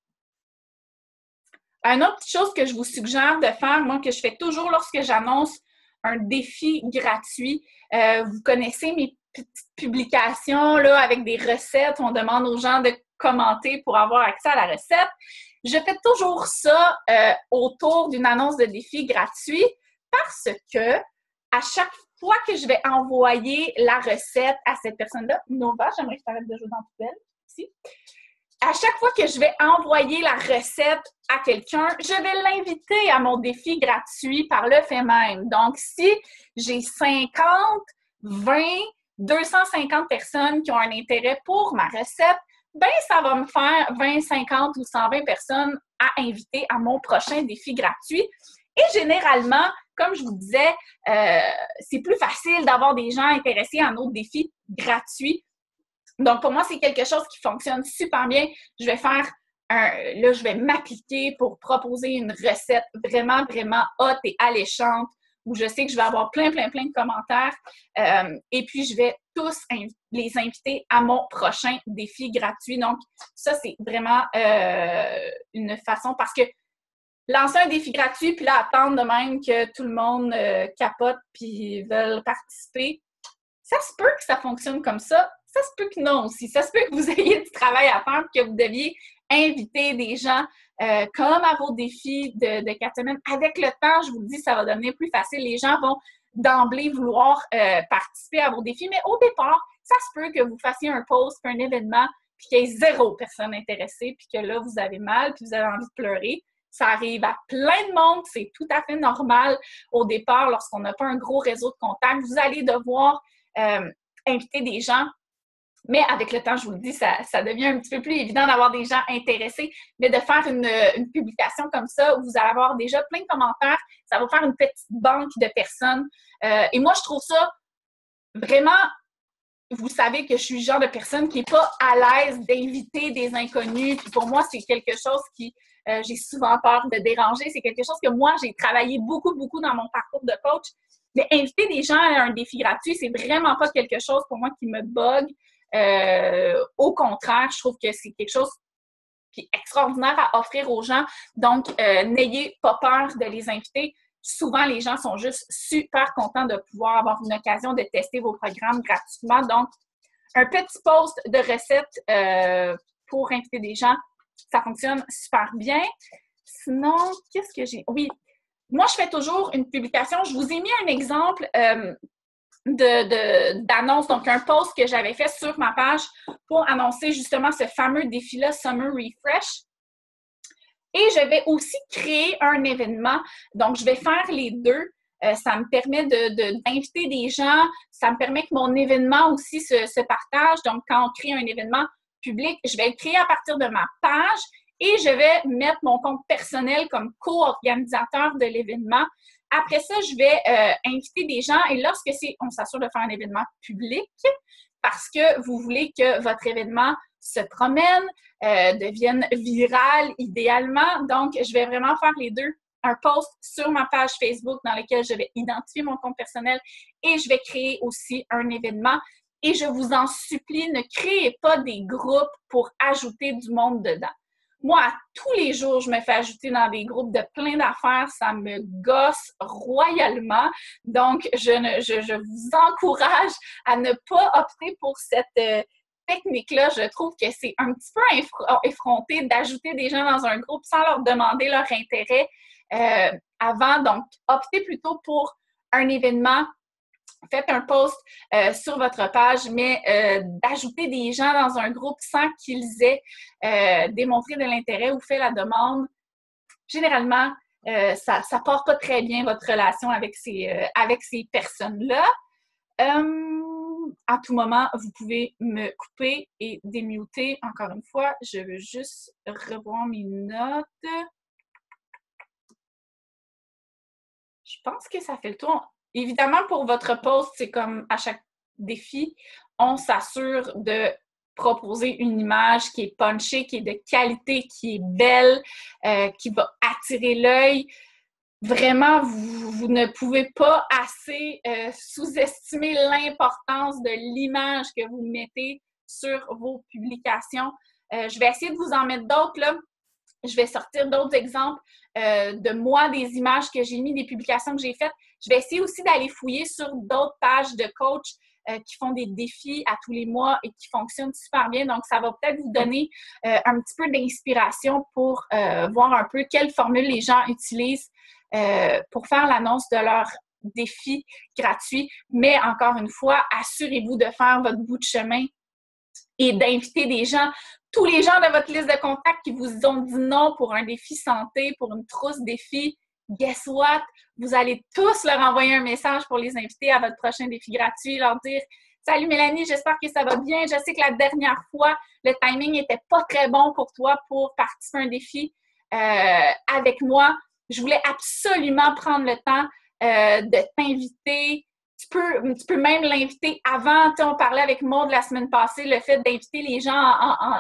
Une autre petite chose que je vous suggère de faire, moi, que je fais toujours lorsque j'annonce un défi gratuit, vous connaissez mes petites publications là, avec des recettes, on demande aux gens de commenter pour avoir accès à la recette. Je fais toujours ça autour d'une annonce de défi gratuit parce que à chaque fois que je vais envoyer la recette à cette personne-là, Nova, j'aimerais que tu arrêtes de jouer dans la poubelle, ici. À chaque fois que je vais envoyer la recette à quelqu'un, je vais l'inviter à mon défi gratuit par le fait même. Donc, si j'ai 50, 20, 250 personnes qui ont un intérêt pour ma recette, ben ça va me faire 20, 50 ou 120 personnes à inviter à mon prochain défi gratuit. Et généralement, comme je vous disais, c'est plus facile d'avoir des gens intéressés à notre défi gratuit. Donc, pour moi, c'est quelque chose qui fonctionne super bien. Je vais m'appliquer pour proposer une recette vraiment, vraiment hot et alléchante où je sais que je vais avoir plein de commentaires. Et puis, je vais tous les inviter à mon prochain défi gratuit. Donc, ça, c'est vraiment une façon parce que lancer un défi gratuit puis là, attendre de même que tout le monde capote puis veulent participer, ça se peut que ça fonctionne comme ça. Ça se peut que non aussi. Ça se peut que vous ayez du travail à faire et que vous deviez inviter des gens comme à vos défis de 4 semaines. Avec le temps, je vous le dis, ça va devenir plus facile. Les gens vont d'emblée vouloir participer à vos défis. Mais au départ, ça se peut que vous fassiez un post, un événement, puis qu'il y ait 0 personne intéressée, puis que là, vous avez mal, puis vous avez envie de pleurer. Ça arrive à plein de monde. C'est tout à fait normal au départ lorsqu'on n'a pas un gros réseau de contacts. Vous allez devoir inviter des gens. Mais avec le temps, je vous le dis, ça devient un petit peu plus évident d'avoir des gens intéressés. Mais de faire une publication comme ça, où vous allez avoir déjà plein de commentaires, ça va faire une petite banque de personnes. Et moi, je trouve ça vraiment... Vous savez que je suis le genre de personne qui n'est pas à l'aise d'inviter des inconnus. Puis pour moi, c'est quelque chose qui... j'ai souvent peur de déranger. C'est quelque chose que moi, j'ai travaillé beaucoup dans mon parcours de coach. Mais inviter des gens à un défi gratuit, c'est vraiment pas quelque chose pour moi qui me bug. Au contraire, je trouve que c'est quelque chose qui est extraordinaire à offrir aux gens. Donc, n'ayez pas peur de les inviter. Souvent, les gens sont juste super contents de pouvoir avoir une occasion de tester vos programmes gratuitement. Donc, un petit post de recettes pour inviter des gens, ça fonctionne super bien. Sinon, qu'est-ce que j'ai? Oui, moi, je fais toujours une publication. Je vous ai mis un exemple d'annonce, donc un post que j'avais fait sur ma page pour annoncer justement ce fameux défi-là, Summer Refresh. Et je vais aussi créer un événement. Donc, je vais faire les deux. Ça me permet d'inviter des gens. Ça me permet que mon événement aussi se partage. Donc, quand on crée un événement public, je vais le créer à partir de ma page et je vais mettre mon compte personnel comme co-organisateur de l'événement. Après ça, je vais inviter des gens et lorsque on s'assure de faire un événement public parce que vous voulez que votre événement se promène, devienne viral idéalement. Donc, je vais vraiment faire les deux. Un post sur ma page Facebook dans lequel je vais identifier mon compte personnel et je vais créer aussi un événement. Et je vous en supplie, ne créez pas des groupes pour ajouter du monde dedans. Moi, tous les jours, je me fais ajouter dans des groupes de plein d'affaires. Ça me gosse royalement. Donc, je vous encourage à ne pas opter pour cette technique-là. Je trouve que c'est un petit peu effronté d'ajouter des gens dans un groupe sans leur demander leur intérêt avant. Donc, optez plutôt pour un événement. Faites un post sur votre page, mais d'ajouter des gens dans un groupe sans qu'ils aient démontré de l'intérêt ou fait la demande, généralement, ça ne part pas très bien votre relation avec ces personnes-là. À tout moment, vous pouvez me couper et démuter. Encore une fois, je veux juste revoir mes notes. Je pense que ça fait le tour. Évidemment, pour votre post, c'est comme à chaque défi, on s'assure de proposer une image qui est punchée, qui est de qualité, qui est belle, qui va attirer l'œil. Vraiment, vous ne pouvez pas assez sous-estimer l'importance de l'image que vous mettez sur vos publications. Je vais essayer de vous en mettre d'autres, là. Je vais sortir d'autres exemples de moi, des images que j'ai mis, des publications que j'ai faites. Je vais essayer aussi d'aller fouiller sur d'autres pages de coachs qui font des défis à tous les mois et qui fonctionnent super bien. Donc, ça va peut-être vous donner un petit peu d'inspiration pour voir un peu quelle formule les gens utilisent pour faire l'annonce de leur défi gratuit. Mais encore une fois, assurez-vous de faire votre bout de chemin et d'inviter des gens, tous les gens de votre liste de contacts qui vous ont dit non pour un défi santé, pour une trousse défi. Guess what? Vous allez tous leur envoyer un message pour les inviter à votre prochain défi gratuit, leur dire « Salut Mélanie, j'espère que ça va bien. Je sais que la dernière fois, le timing n'était pas très bon pour toi pour participer à un défi avec moi. Je voulais absolument prendre le temps de t'inviter. Tu peux même l'inviter avant. On parlait avec Maud la semaine passée, le fait d'inviter les gens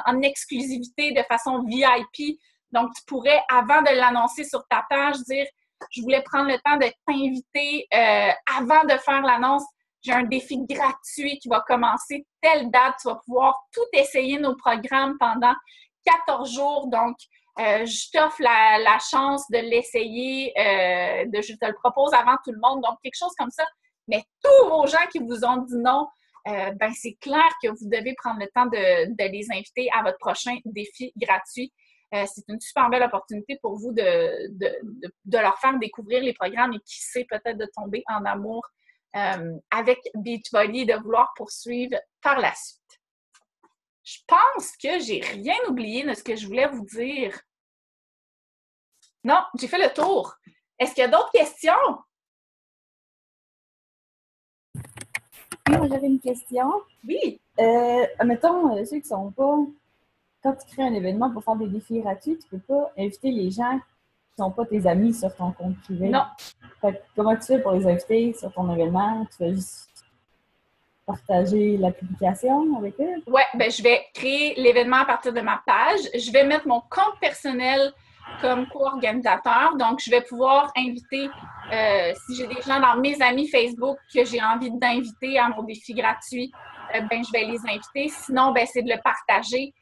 en exclusivité de façon VIP. Donc, tu pourrais, avant de l'annoncer sur ta page, dire « Je voulais prendre le temps de t'inviter avant de faire l'annonce. J'ai un défi gratuit qui va commencer telle date. Tu vas pouvoir tout essayer nos programmes pendant 14 jours. Donc, je t'offre la chance de l'essayer. Je te le propose avant tout le monde. » Donc, quelque chose comme ça. Mais tous vos gens qui vous ont dit non, c'est clair que vous devez prendre le temps de les inviter à votre prochain défi gratuit. C'est une super belle opportunité pour vous de leur faire découvrir les programmes et qui sait peut-être de tomber en amour avec Beachbody et de vouloir poursuivre par la suite. Je pense que j'ai rien oublié de ce que je voulais vous dire. Non, j'ai fait le tour. Est-ce qu'il y a d'autres questions? Moi, j'avais une question. Oui. Admettons, ceux qui sont pas... Quand tu crées un événement pour faire des défis gratuits, tu peux pas inviter les gens qui sont pas tes amis sur ton compte privé. Non. Fait que, comment tu fais pour les inviter sur ton événement? Tu fais juste partager la publication avec eux? Oui, je vais créer l'événement à partir de ma page. Je vais mettre mon compte personnel comme co-organisateur. Donc, je vais pouvoir inviter, si j'ai des gens dans mes amis Facebook que j'ai envie d'inviter à mon défi gratuit, je vais les inviter. Sinon, c'est de le partager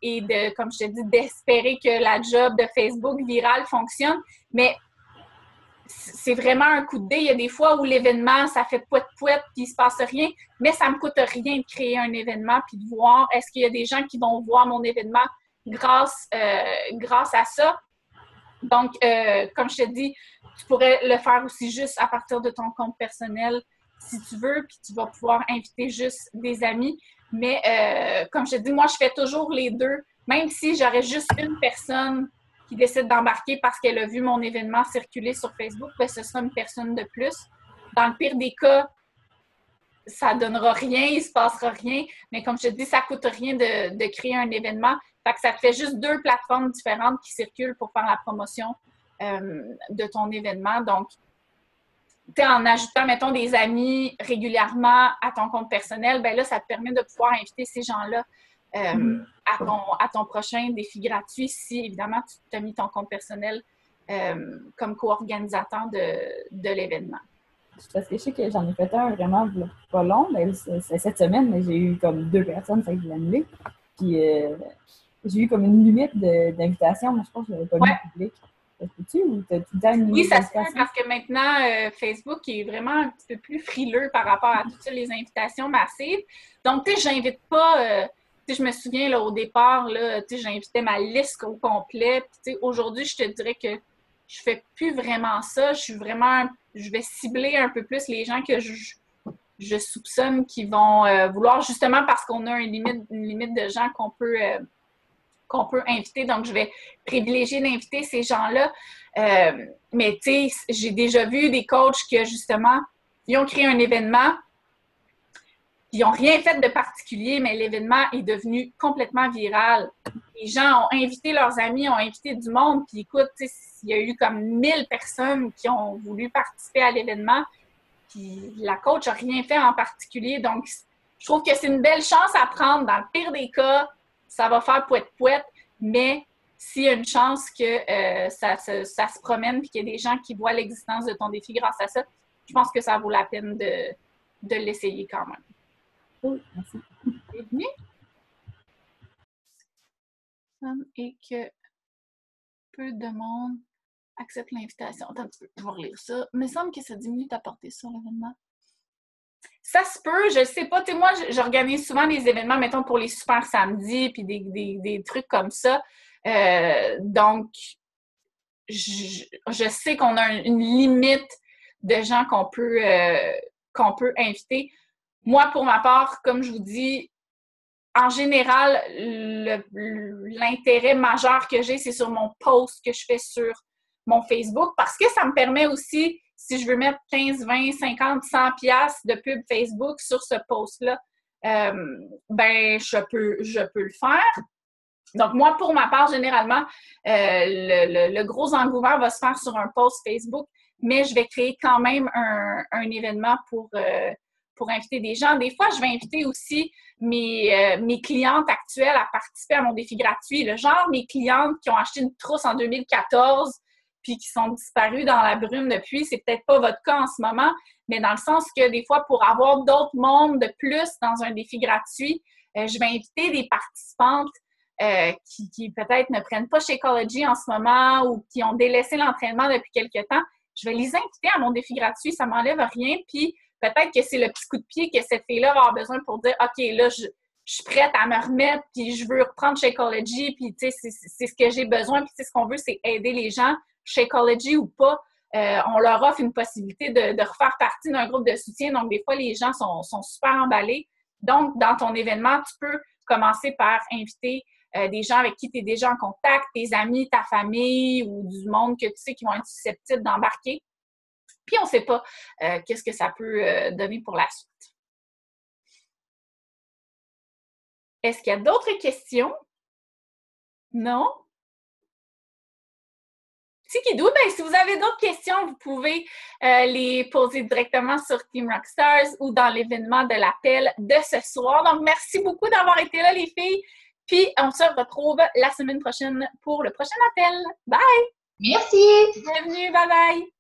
et de, comme je te dis, d'espérer que la job de Facebook virale fonctionne. Mais c'est vraiment un coup de dé. Il y a des fois où l'événement, ça fait pouet-pouet puis il ne se passe rien, mais ça ne me coûte rien de créer un événement puis de voir est-ce qu'il y a des gens qui vont voir mon événement grâce à ça. Donc, comme je te dis, tu pourrais le faire aussi juste à partir de ton compte personnel si tu veux, puis tu vas pouvoir inviter juste des amis. Mais comme je te dis, moi, je fais toujours les deux. Même si j'aurais juste une personne qui décide d'embarquer parce qu'elle a vu mon événement circuler sur Facebook, ce sera une personne de plus. Dans le pire des cas, ça ne donnera rien, il ne se passera rien. Mais comme je te dis, ça ne coûte rien de créer un événement. Fait que ça te fait juste deux plateformes différentes qui circulent pour faire la promotion de ton événement. Donc, en ajoutant, mettons, des amis régulièrement à ton compte personnel, là, ça te permet de pouvoir inviter ces gens-là à ton prochain défi gratuit si, évidemment, tu t'as mis ton compte personnel comme co-organisateur de l'événement. Parce que je sais que j'en ai fait un vraiment pas long, mais c'est cette semaine, mais j'ai eu comme 2 personnes, ça a été annulé. Puis j'ai eu comme une limite d'invitation, mais je pense que je l'avais pas mis public. Peux-tu ou t'as tout le temps une limite? Oui, ça se fait parce que maintenant, Facebook est vraiment un petit peu plus frileux par rapport à toutes les invitations massives. Donc, tu sais, j'invite pas... je me souviens, là, au départ, là, j'invitais ma liste au complet. Puis, aujourd'hui, je te dirais que je fais plus vraiment ça. Je vais cibler un peu plus les gens que je soupçonne qui vont vouloir, justement parce qu'on a une limite de gens qu'on peut inviter. Donc, je vais privilégier d'inviter ces gens-là. Mais, tu sais, j'ai déjà vu des coachs que, justement, ils ont créé un événement, ils n'ont rien fait de particulier, mais l'événement est devenu complètement viral. Les gens ont invité leurs amis, ont invité du monde, puis écoute, il y a eu comme 1000 personnes qui ont voulu participer à l'événement, puis la coach n'a rien fait en particulier. Donc, je trouve que c'est une belle chance à prendre. Dans le pire des cas, ça va faire pouet-pouet, mais s'il y a une chance que ça se promène et qu'il y a des gens qui voient l'existence de ton défi grâce à ça, je pense que ça vaut la peine de l'essayer quand même. Oui, merci. Bienvenue. Et que peu de monde accepte l'invitation. Attends un petit peu, je vais relire ça. Il me semble que ça diminue ta portée sur l'événement. Ça se peut, je sais pas. Tu sais, moi, j'organise souvent des événements, mettons, pour les super samedis, puis des trucs comme ça. Donc, je sais qu'on a une limite de gens qu'on peut inviter. Moi, pour ma part, comme je vous dis, en général, l'intérêt majeur que j'ai, c'est sur mon post que je fais sur mon Facebook parce que ça me permet aussi, si je veux mettre 15, 20, 50, 100 piastres de pub Facebook sur ce post-là, ben je peux le faire. Donc, moi, pour ma part, généralement, le gros engouement va se faire sur un post Facebook, mais je vais créer quand même un événement pour inviter des gens. Des fois, je vais inviter aussi mes clientes actuelles à participer à mon défi gratuit. Le genre, mes clientes qui ont acheté une trousse en 2014 puis qui sont disparues dans la brume depuis, c'est peut-être pas votre cas en ce moment, mais dans le sens que des fois, pour avoir d'autres mondes de plus dans un défi gratuit, je vais inviter des participantes qui peut-être ne prennent pas Shakeology en ce moment ou qui ont délaissé l'entraînement depuis quelques temps. Je vais les inviter à mon défi gratuit, ça m'enlève rien, puis peut-être que c'est le petit coup de pied que cette fille-là va avoir besoin pour dire « OK, là, je suis prête à me remettre, puis je veux reprendre Shakeology, puis tu sais, c'est ce que j'ai besoin, puis ce qu'on veut, c'est aider les gens, Shakeology ou pas. On leur offre une possibilité de refaire partie d'un groupe de soutien. Donc, des fois, les gens sont super emballés. Donc, dans ton événement, tu peux commencer par inviter des gens avec qui tu es déjà en contact, tes amis, ta famille ou du monde que tu sais qui vont être susceptibles d'embarquer. Puis, on ne sait pas qu'est-ce que ça peut donner pour la suite. Est-ce qu'il y a d'autres questions? Non? Tikidou, ben, si vous avez d'autres questions, vous pouvez les poser directement sur Team Rockstars ou dans l'événement de l'appel de ce soir. Donc, merci beaucoup d'avoir été là, les filles. Puis, on se retrouve la semaine prochaine pour le prochain appel. Bye! Merci! Bienvenue, bye bye!